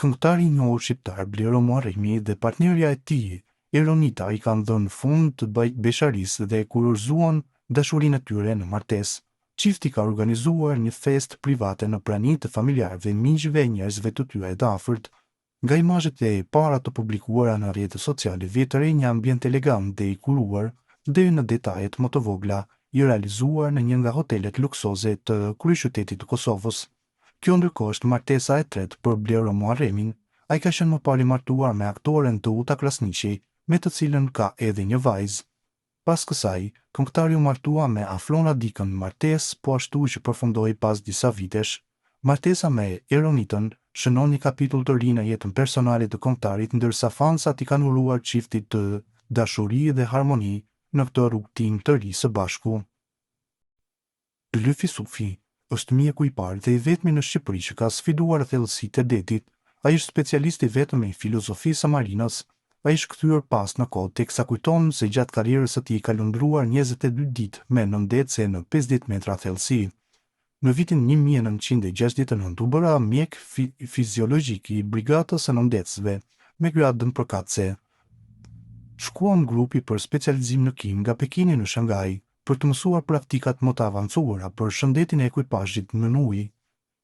Këngëtari i njohur shqiptar Blerë Muharremi dhe partnerja e tij, Eronita, i kanë dhënë fund të besharisë dhe kurorzuan dashurinë e tyre në martesë. Çifti ka organizuar një festë private në prani të familjarëve, miqve e njerëzve të tyre të afërt. Nga imazhet e para të publikuara në rrjetet sociale, vjetëre një ambient elegant dhe i kuruar, deri në detajet më të vogla, i realizuar në një nga hotelet luksoze të kryeqytetit të Kosovës. Kjo ndërkohë është martesa e tretë për Blerë Muharremin. Ai ka qenë më parë i martuar me aktoren Tuta Krasniqi, me të cilën ka edhe një vajzë. Pas kësaj, këngëtari u martua me Aflona Dikën në martesë, po ashtu që përfundoi pas disa vitesh. Martesa me Eronitën shënon një kapitull të ri në jetën personale të këngëtarit, ndërsa fansat i kanë uruar çiftit të dashuri dhe harmoni në këtë rrugtim të ri së bashku. Lyfi Sufi është mjeku i parë dhe i vetmi në Shqipëri që ka sfiduar thellësitë e detit. Ai është specialist i vetëm i filozofisë së marinës. Ai është kthyer pas në kohë, teksa kujton se gjatë karrierës së tij ka lundruar 22 ditë me nëndetse në 50 metra thellësi. Në vitin 1969 u bëra mjek fiziologjik i brigadës së nëndecësve me gradën përkatëse. Shkuan grupi për specializim në kim nga Pekini në Shangaj për të mësuar praktikat më të avancuara për shëndetin e ekuipazhit në ujë.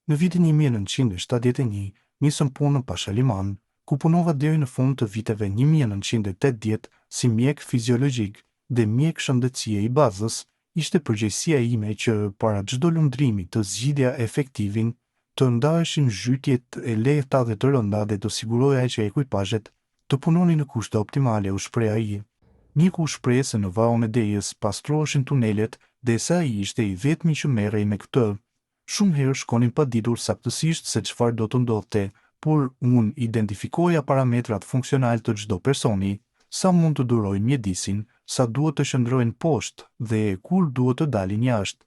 Në vitin 1971 nisëm punën pa Shaliman, ku punova deri në fund të viteve 1980 si mjek fiziologjik dhe mjek shëndetësie i bazës. Ishte përgjegjësia ime që para çdo lundrimi të zgjidhja efektivin, të ndaheshin zhytjet e lehta dhe të rënda dhe të siguroja që ekuipazhet të punonin në kushte optimale, u shpreh ai. Mjeku u shpreh se në varun e Dejës pastroheshin tunelet dhe se ai ishte i vetmi që merrej me këtë. Shumë herë shkonin pa ditur saktësisht se çfarë do të ndodhte, por unë identifikoja parametrat funksional të çdo personi, sa mund të durojnë mjedisin, sa duhet të shndrohen poshtë dhe kur duhet të dalin jashtë,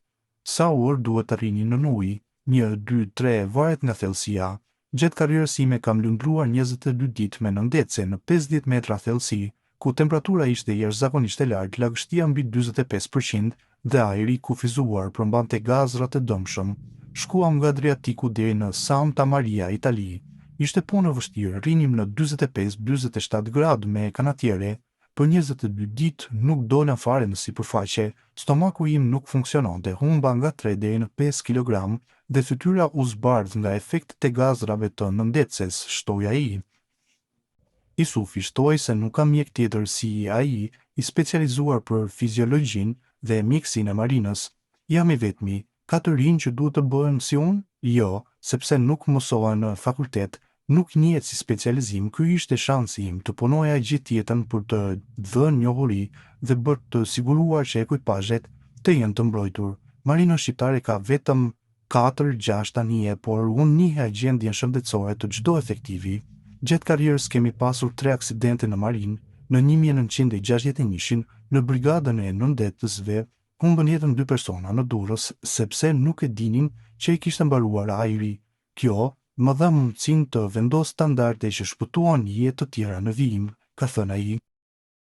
sa orë duhet të rrinin në ujë, 1, 2, 3 varet nga thellësia. Gjatë karrierës time kam lundruar 22 ditë me nëndece në 50 metra thellësi, ku temperatura ishte jashtëzakonisht e lartë, lagështia mbi 45% dhe ajri i kufizuar përmbante gazrat e dëmshëm. Shkuam nga Adriatiku deri në Santa Maria, Itali. Ishte punë e vështirë, rrinim në 45-47 gradë me kanatiere. Për 22 ditë nuk dola fare në sipërfaqe, stomaku im nuk funksiononte, humba nga 3 deri në 5 kg dhe fytyra u zbardh nga efektet e gazrave të nëndecës, shtoi ai. Sufi shtoi se nuk ka mjek tjetër si ai, i specializuar për fiziologjinë dhe mjekësinë e marinës. Jam i vetmi, ka të rinj që duhet të bëhen si unë? Jo, sepse nuk mësova në fakultet, nuk njihet si specializim. Ky ishte shansi im të punoja gjithë jetën për të dhënë njohuri dhe për të siguruar që ekuipazhet të jenë të mbrojtur. Marina shqiptare ka vetëm 4-6 anije, por unë njiha gjendjen shëndetësore të çdo efektivi. Gjatë karrierës kemi pasur 3 aksidente në marinë. Në 1961 në brigadën e nëndecësve humbën jetën 2 persona në Durrës sepse nuk e dinin që i kishte mbaruar ajri. Kjo më dha mundësinë të vendos standarde që shpëtuan jetë të tjera në vijim, ka thënë ai.